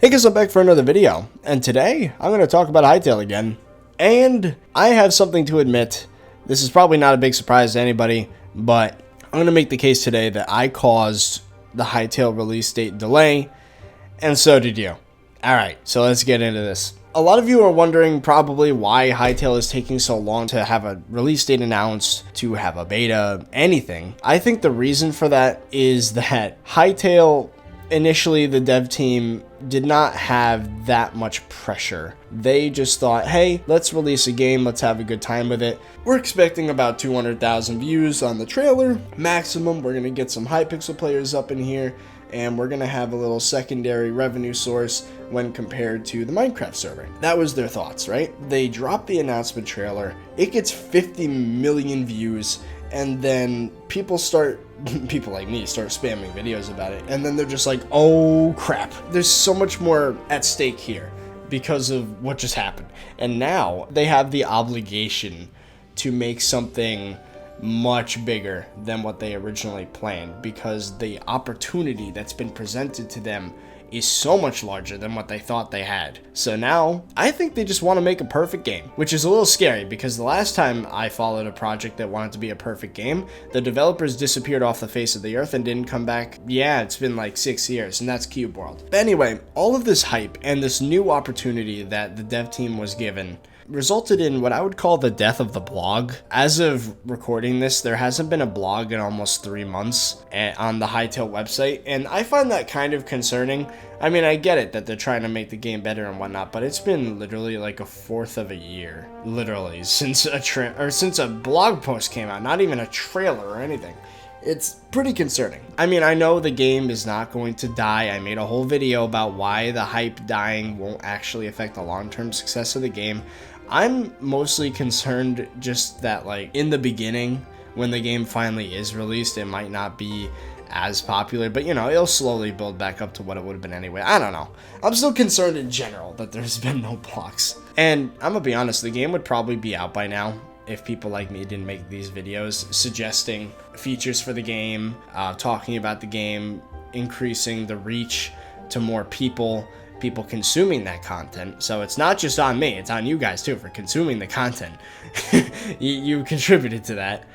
Hey guys, I'm back for another video, and today I'm going to talk about Hytale again. And I have something to admit. This is probably not a big surprise to anybody, but I'm going to make the case today that I caused the Hytale release date delay, and so did you. Alright, so let's get into this. A lot of you are wondering probably why Hytale is taking so long to have a release date announced, to have a beta, anything. I think the reason for that is that Hytale, initially the dev team did not have that much pressure. They just thought, hey, let's release a game, let's have a good time with it. We're expecting about 200,000 views on the trailer, maximum. We're gonna get some Hypixel players up in here, and we're gonna have a little secondary revenue source when compared to the Minecraft server. That was their thoughts, right? They dropped the announcement trailer, it gets 50 million views, and then people like me start spamming videos about it, and then they're just like, oh crap, there's so much more at stake here because of what just happened. And now they have the obligation to make something much bigger than what they originally planned, because the opportunity that's been presented to them is so much larger than what they thought they had. So now, I think they just want to make a perfect game, which is a little scary because the last time I followed a project that wanted to be a perfect game, the developers disappeared off the face of the earth and didn't come back. Yeah, it's been like 6 years, and that's Cube World. But anyway, all of this hype and this new opportunity that the dev team was given resulted in what I would call the death of the blog. As of recording this, there hasn't been a blog in almost 3 months on the Hytale website, and I find that kind of concerning. I mean, I get it that they're trying to make the game better and whatnot, but it's been literally like a fourth of a year, literally, since a blog post came out, not even a trailer or anything. It's pretty concerning. I mean, I know the game is not going to die. I made a whole video about why the hype dying won't actually affect the long-term success of the game. I'm mostly concerned just that, like, in the beginning, when the game finally is released, it might not be as popular, but you know, it'll slowly build back up to what it would have been anyway. I don't know. I'm still concerned in general that there's been no blocks. And I'm gonna be honest, the game would probably be out by now if people like me didn't make these videos suggesting features for the game, talking about the game, increasing the reach to more people consuming that content. So it's not just on me, it's on you guys too for consuming the content. you contributed to that.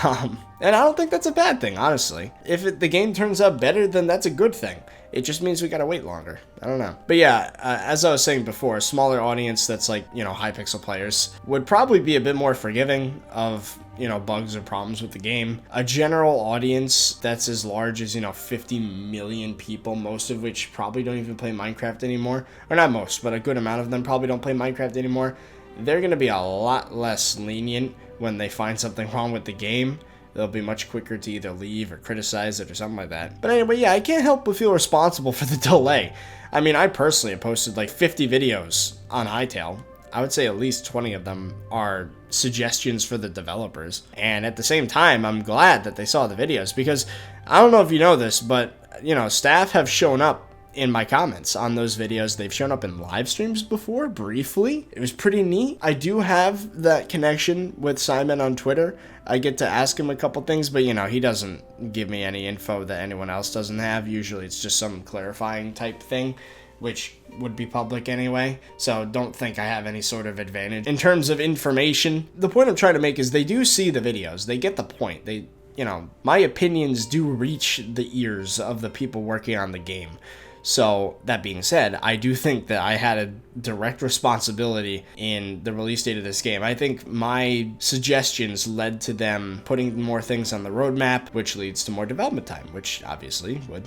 And I don't think that's a bad thing, honestly. If the game turns out better, then that's a good thing. It just means we gotta wait longer. I don't know. But yeah, as I was saying before, a smaller audience that's like, you know, Hypixel players would probably be a bit more forgiving of, you know, bugs or problems with the game. A general audience that's as large as, you know, 50 million people, most of which probably don't even play Minecraft anymore. Or not most, but a good amount of them probably don't play Minecraft anymore. They're gonna be a lot less lenient when they find something wrong with the game. They'll be much quicker to either leave or criticize it or something like that. But anyway, yeah, I can't help but feel responsible for the delay. I mean, I personally have posted like 50 videos on Hytale. I would say at least 20 of them are suggestions for the developers. And at the same time, I'm glad that they saw the videos, because I don't know if you know this, but, you know, staff have shown up in my comments on those videos. They've shown up in live streams before, briefly. It was pretty neat. I do have that connection with Simon on Twitter. I get to ask him a couple things, but you know, he doesn't give me any info that anyone else doesn't have. Usually it's just some clarifying type thing, which would be public anyway, so don't think I have any sort of advantage in terms of information. The point I'm trying to make is they do see the videos. They get the point. You know, my opinions do reach the ears of the people working on the game. So, that being said, I do think that I had a direct responsibility in the release date of this game. I think my suggestions led to them putting more things on the roadmap, which leads to more development time, which obviously would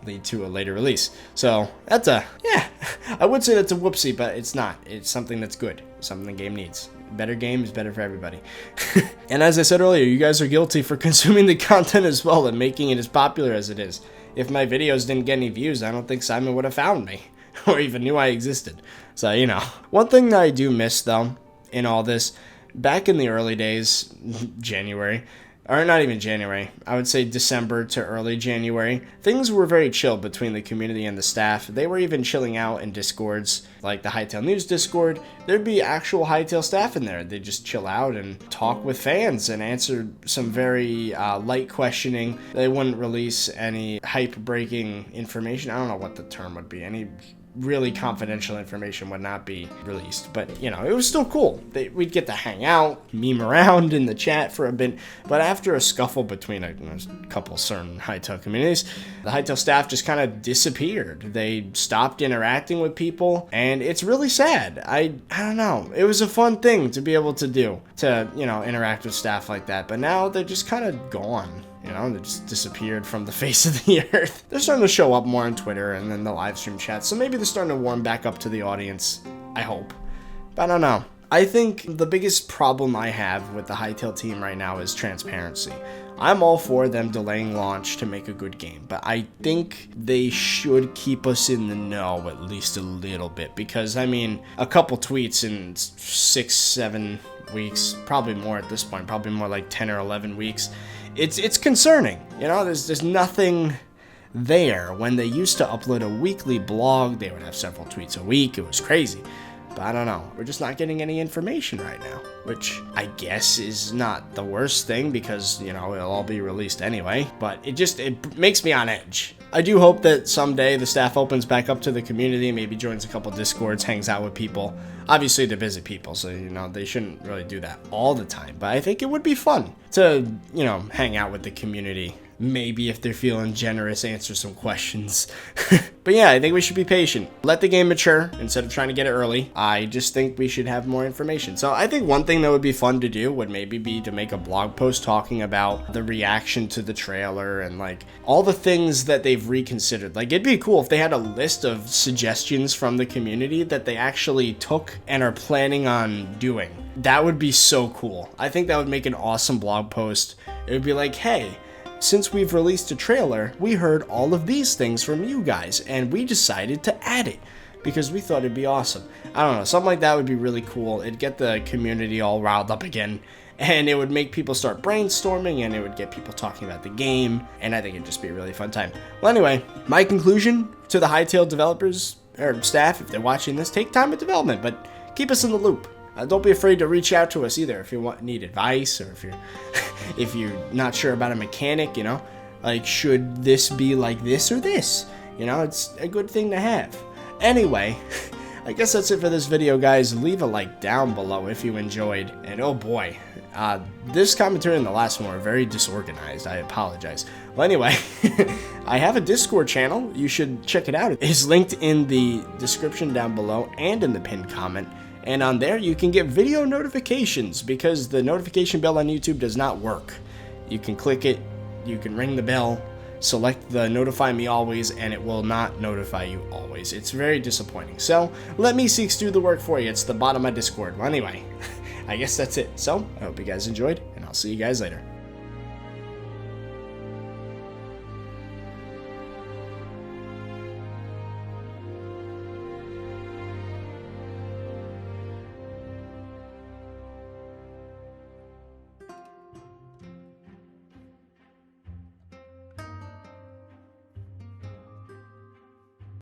lead to a later release. So, that's I would say that's a whoopsie, but it's not. It's something that's good, something the game needs. Better game is better for everybody. And as I said earlier, you guys are guilty for consuming the content as well and making it as popular as it is. If my videos didn't get any views, I don't think Simon would have found me or even knew I existed. So, you know. One thing that I do miss, though, in all this, back in the early days, January, or not even January, I would say December to early January, things were very chill between the community and the staff. They were even chilling out in Discords, like the Hytale News Discord. There'd be actual Hytale staff in there. They'd just chill out and talk with fans and answer some very light questioning. They wouldn't release any hype-breaking information. I don't know what the term would be. Any really confidential information would not be released. But, you know, it was still cool. We'd get to hang out, meme around in the chat for a bit. But after a scuffle between a couple certain Hytale communities, the Hytale staff just kind of disappeared. They stopped interacting with people, and it's really sad. I don't know. It was a fun thing to be able to do, to, you know, interact with staff like that. But now they're just kind of gone. You know, they just disappeared from the face of the earth. They're starting to show up more on Twitter and then the live stream chat, so maybe they're starting to warm back up to the audience, I hope. But I don't know. I think the biggest problem I have with the Hytale team right now is transparency. I'm all for them delaying launch to make a good game, but I think they should keep us in the know at least a little bit, because, I mean, a couple tweets in 6-7 weeks, probably more at this point, probably more like 10 or 11 weeks, it's concerning. You know, there's nothing there. When they used to upload a weekly blog, they would have several tweets a week. It was crazy. But I don't know. We're just not getting any information right now, which I guess is not the worst thing because, you know, it'll all be released anyway. But it makes me on edge. I do hope that someday the staff opens back up to the community, maybe joins a couple Discords, hangs out with people. Obviously, they're busy people, so, you know, they shouldn't really do that all the time. But I think it would be fun to, you know, hang out with the community. Maybe if they're feeling generous, answer some questions. But yeah, I think we should be patient. Let the game mature instead of trying to get it early. I just think we should have more information. So I think one thing that would be fun to do would maybe be to make a blog post talking about the reaction to the trailer and like all the things that they've reconsidered. Like, it'd be cool if they had a list of suggestions from the community that they actually took and are planning on doing. That would be so cool. I think that would make an awesome blog post. It would be like, hey, since we've released a trailer, we heard all of these things from you guys, and we decided to add it because we thought it'd be awesome. I don't know, something like that would be really cool. It'd get the community all riled up again, and it would make people start brainstorming, and it would get people talking about the game, and I think it'd just be a really fun time. Well, anyway, my conclusion to the Hytale developers, or staff, if they're watching this, take time with development, but keep us in the loop. Don't be afraid to reach out to us either if you need advice, or if you're not sure about a mechanic, you know, like, should this be like this or this? You know, it's a good thing to have. Anyway, I guess that's it for this video, guys. Leave a like down below if you enjoyed. And oh boy, this commentary and the last one were very disorganized. I apologize. Well, anyway, I have a Discord channel. You should check it out. It's linked in the description down below and in the pinned comment. And on there, you can get video notifications because the notification bell on YouTube does not work. You can click it, you can ring the bell, select the notify me always, and it will not notify you always. It's very disappointing. So let me Seeks do the work for you. It's the bottom of my Discord. Well, anyway, I guess that's it. So I hope you guys enjoyed, and I'll see you guys later.